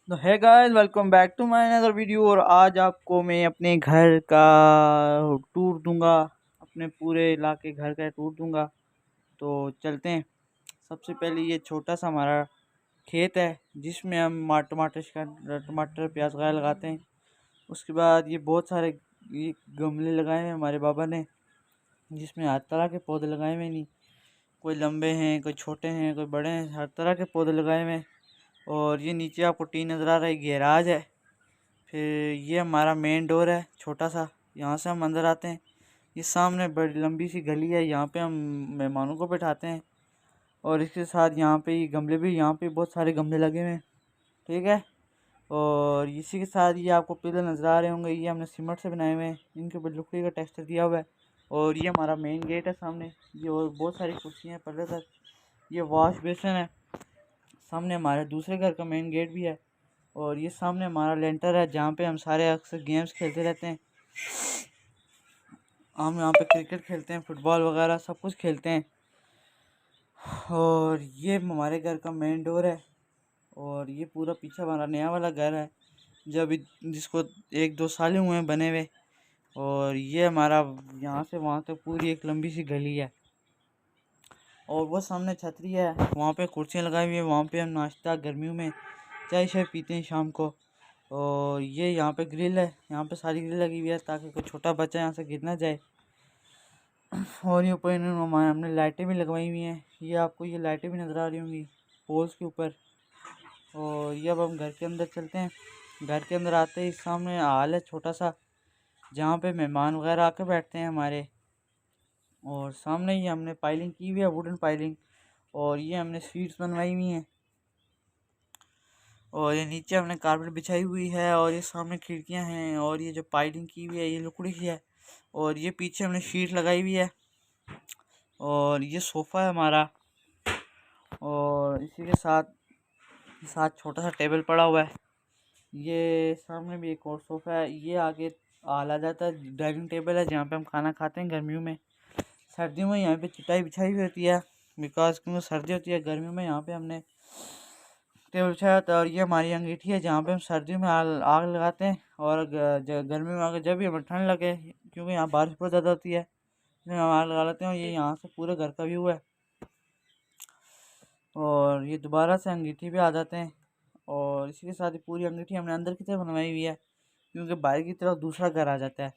तो है guys, welcome back to my another video. और आज आपको मैं अपने घर का टूर दूंगा, अपने पूरे इलाके घर का टूर दूंगा। तो चलते हैं। सबसे पहले ये छोटा सा हमारा खेत है जिसमें हम टमाटर प्याज वगैरह लगाते हैं। उसके बाद ये बहुत सारे ये गमले लगाए हैं हमारे बाबा ने, जिसमें हर तरह के पौधे लगाए हुए। नहीं, कोई लंबे हैं, कोई छोटे हैं, कोई बड़े हैं, हर तरह के पौधे लगाए हुए हैं। और ये नीचे आपको टीन नज़र आ रहा है, गैराज है। फिर ये हमारा मेन डोर है छोटा सा, यहाँ से हम अंदर आते हैं। ये सामने बड़ी लंबी सी गली है, यहाँ पे हम मेहमानों को बैठाते हैं। और इसके साथ यहाँ पे ये गमले भी, यहाँ पे बहुत सारे गमले लगे हुए हैं, ठीक है। और इसी के साथ ये आपको पिलर नज़र आ रहे होंगे, ये हमने सीमेंट से बनाए हुए हैं, इनके ऊपर लकड़ी का टेक्सचर दिया हुआ है। और ये हमारा मेन गेट है सामने। ये और बहुत सारी कुर्सियाँ हैं पर्दे तक। ये वॉश बेसिन है। सामने हमारे दूसरे घर का मेन गेट भी है। और ये सामने हमारा लेंटर है जहाँ पे हम सारे अक्सर गेम्स खेलते रहते हैं। हम यहाँ पे क्रिकेट खेलते हैं, फुटबॉल वगैरह सब कुछ खेलते हैं। और ये हमारे घर का मेन डोर है। और ये पूरा पीछे हमारा नया वाला घर है, जिसको 1-2 साल हुए हैं बने हुए। और ये हमारा यहाँ से वहाँ तक पूरी एक लंबी सी गली है। और वो सामने छतरी है, वहाँ पे कुर्सियाँ लगाई हुई है, वहाँ पे हम नाश्ता गर्मियों में चाय शाय पीते हैं शाम को। और ये यहाँ पे ग्रिल है, यहाँ पे सारी ग्रिल लगी हुई है ताकि कोई छोटा बच्चा यहाँ से गिर ना जाए। और ये ऊपर इन्होंने हमने लाइटें भी लगवाई हुई हैं, ये आपको ये लाइटें भी नज़र आ रही होंगी पोल्स के ऊपर। और ये अब हम घर के अंदर चलते हैं। घर के अंदर आते ही सामने हॉल है छोटा सा, जहाँ पे मेहमान वगैरह आके बैठते हैं हमारे। और सामने ही हमने पाइलिंग की हुई है, वुडन पाइलिंग। और ये हमने सीट्स बनवाई हुई हैं। और ये नीचे हमने कारपेट बिछाई हुई है। और ये सामने खिड़कियां हैं। और ये जो पाइलिंग की हुई है ये लकड़ी की है। और ये पीछे हमने शीट लगाई हुई है। और ये सोफ़ा है हमारा। और इसी के साथ साथ छोटा सा टेबल पड़ा हुआ है। ये सामने भी एक और सोफ़ा है। ये आगे आ जाता है, डाइनिंग टेबल है जहाँ पे हम खाना खाते हैं गर्मियों में। सर्दियों में यहाँ पे चटाई बिछाई हुई होती है, बिकॉज क्योंकि सर्दी होती है। गर्मियों में यहाँ पे हमने टेबल बिछाया होता है। और ये हमारी अंगीठी है जहाँ पे हम सर्दियों में आग आग लगाते हैं। और गर्मी में आगे जब भी हमें ठंड लगे, क्योंकि यहाँ बारिश बहुत ज़्यादा होती है, इसमें हम आग लगा लेते हैं। और ये यहाँ से पूरे घर का व्यू है। और ये दोबारा से अंगीठी भी आ जाते हैं। और इसी के साथ ही पूरी अंगीठी हमने अंदर की तरफ बनवाई हुई है, क्योंकि बाहर की तरफ दूसरा घर आ जाता है।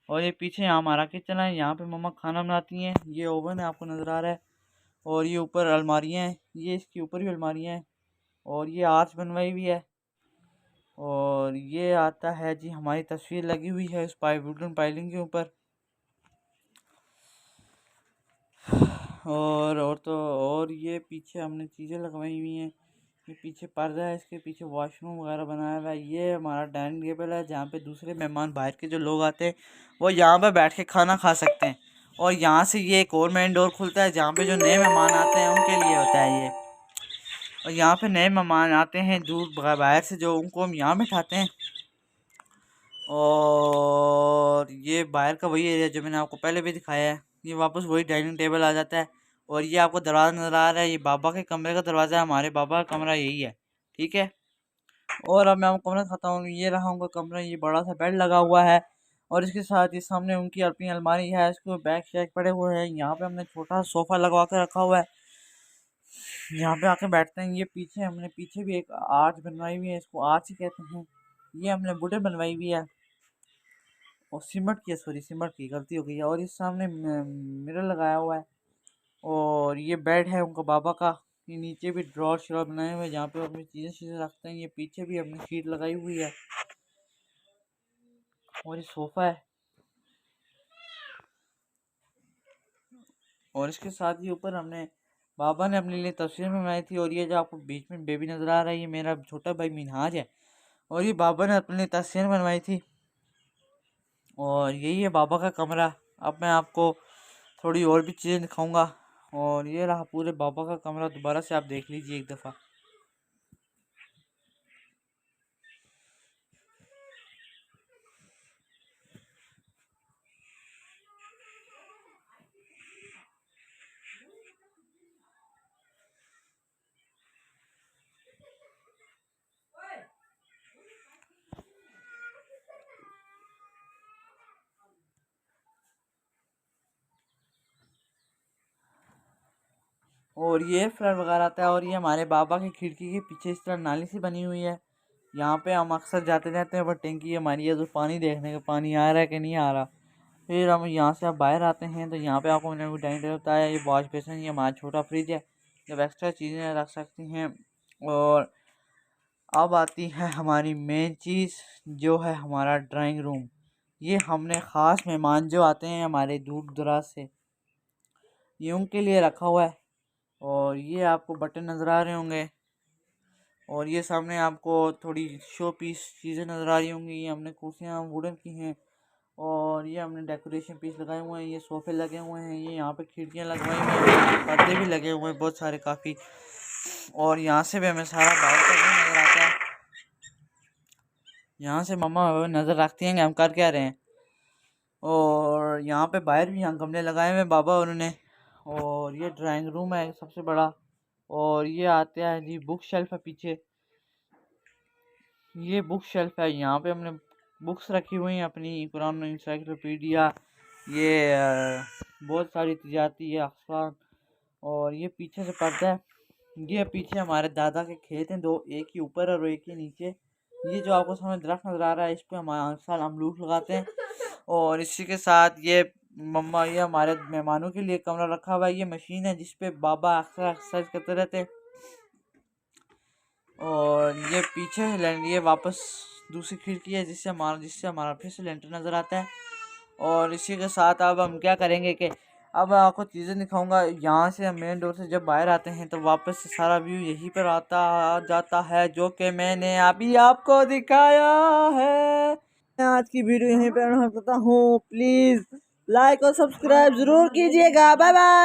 और ये पीछे यहाँ हमारा किचन है, यहाँ पे मम्मा खाना बनाती हैं। ये ओवन है, आपको नज़र आ रहा है। और ये ऊपर अलमारियाँ हैं, ये इसके ऊपर भी अलमारियाँ हैं। और ये आर्च बनवाई हुई है। और ये आता है जी, हमारी तस्वीर लगी हुई है उस वुडन पाइलिंग के ऊपर। और ये पीछे हमने चीज़ें लगवाई हुई हैं। ये पीछे पर्दा है, इसके पीछे वॉशरूम वगैरह बनाया हुआ है। ये हमारा डाइनिंग टेबल है जहाँ पे दूसरे मेहमान बाहर के जो लोग आते हैं वो यहाँ पे बैठ के खाना खा सकते हैं। और यहाँ से ये एक और मेन डोर खुलता है जहाँ पे जो नए मेहमान आते हैं उनके लिए होता है ये। और यहाँ पे नए मेहमान आते हैं दूर बाहर से, जो उनको हम यहाँ बैठाते हैं। और ये बाहर का वही एरिया जो मैंने आपको पहले भी दिखाया है, ये वापस वही डाइनिंग टेबल आ जाता है। और ये आपको दरवाज़ा नज़र आ रहा है, ये बाबा के कमरे का दरवाज़ा है, हमारे बाबा का कमरा यही है, ठीक है। और अब मैं आपको कमरा दिखाता हूँ, ये रहा उनका कमरा। ये बड़ा सा बेड लगा हुआ है। और इसके साथ ही सामने उनकी अपनी अलमारी है, इसको बैग शैग पड़े हुए हैं। यहाँ पे हमने छोटा सा सोफ़ा लगवा के रखा हुआ है, यहाँ पे आके बैठते हैं। ये पीछे हमने पीछे भी एक आर्च बनवाई हुई है, इसको आर्च ही कहते हैं। ये हमने बुटे बनवाई हुई है, और सीमेंट की है, सॉरी सीमेंट की गलती हो गई है। और इस सामने मिरर लगाया हुआ है। और ये बेड है उनका बाबा का। ये नीचे भी ड्रॉर श्रॉर बनाए हुए हैं जहाँ पे वो अपनी चीज़ें चीज़ें रखते हैं। ये पीछे भी हमने शीट लगाई हुई है। और ये सोफ़ा है। और इसके साथ ही ऊपर हमने बाबा ने अपने लिए तस्वीर में बनाई थी। और ये जो आपको बीच में बेबी नज़र आ रहा है, ये मेरा छोटा भाई मिनहाज है। और ये बाबा ने अपने लिए तस्वीर बनवाई थी। और यही है बाबा का कमरा। अब मैं आपको थोड़ी और भी चीज़ें दिखाऊंगा। और ये रहा पूरे बाबा का कमरा, दोबारा से आप देख लीजिए एक दफ़ा। और ये फ्लड वगैरह आता है। और ये हमारे बाबा की खिड़की के पीछे इस तरह नाली सी बनी हुई है, यहाँ पे हम अक्सर जाते रहते हैं। पर टंकी हमारी है तो पानी देखने का, पानी आ रहा है कि नहीं आ रहा। फिर हम यहाँ से अब बाहर आते हैं तो यहाँ पे आपको मैंने डाइनिंग टेबल बताया, ये वॉश बेसिन, ये हमारा छोटा फ्रिज है जब एक्स्ट्रा चीज़ें रख सकती हैं। और अब आती है हमारी मेन चीज़ जो है हमारा ड्राइंग रूम। ये हमने ख़ास मेहमान जो आते हैं हमारे दूर दराज से, ये उनके लिए रखा हुआ है। और ये आपको बटन नज़र आ रहे होंगे, और ये सामने आपको थोड़ी शो पीस चीज़ें नज़र आ रही होंगी। ये हमने कुर्सियाँ वुडन की हैं, और ये हमने डेकोरेशन पीस लगाए हुए हैं। ये सोफ़े लगे हुए हैं, ये यहाँ पे खिड़कियाँ लगवाई हुई हैं, पर्दे भी लगे हुए हैं बहुत सारे काफ़ी। और यहाँ से भी हमें सारा बाहर का व्यू नज़र आता है। यहाँ से मम्मा नज़र रखती हैं कि हम कर क्या रहे हैं। और यहाँ पे बाहर भी यहाँ गमले लगाए हुए हैं बाबा उन्होंने। और ये ड्राइंग रूम है सबसे बड़ा। और ये आते हैं जी बुक शेल्फ है पीछे, ये बुक शेल्फ है। यहाँ पे हमने बुक्स रखी हुई हैं अपनी, कुरान इंसाइक्लोपीडिया, ये बहुत सारी तजारती है अखबार। और ये पीछे से पर्दा है। ये पीछे हमारे दादा के खेत हैं दो, एक ही ऊपर और एक ही नीचे। ये जो आपको सामने दरख्त नज़र आ रहा है इस पर हम हर साल अमरूद लगाते हैं। और इसी के साथ ये मम्मा, ये हमारे मेहमानों के लिए कमरा रखा हुआ है। ये मशीन है जिस पे बाबा अक्सर एक्सरसाइज करते रहते हैं। और ये पीछे ये वापस दूसरी खिड़की है जिससे हमारा फिर से लेंटर नज़र आता है। और इसी के साथ अब हम क्या करेंगे कि अब मैं आपको चीज़ें दिखाऊंगा। यहाँ से हम मेन डोर से जब बाहर आते हैं तो वापस से सारा व्यू यहीं पर आता जाता है जो कि मैंने अभी आपको दिखाया है। मैं आज की वीडियो यहीं पर करता हूँ। प्लीज़ लाइक और सब्सक्राइब ज़रूर कीजिएगा। Bye bye.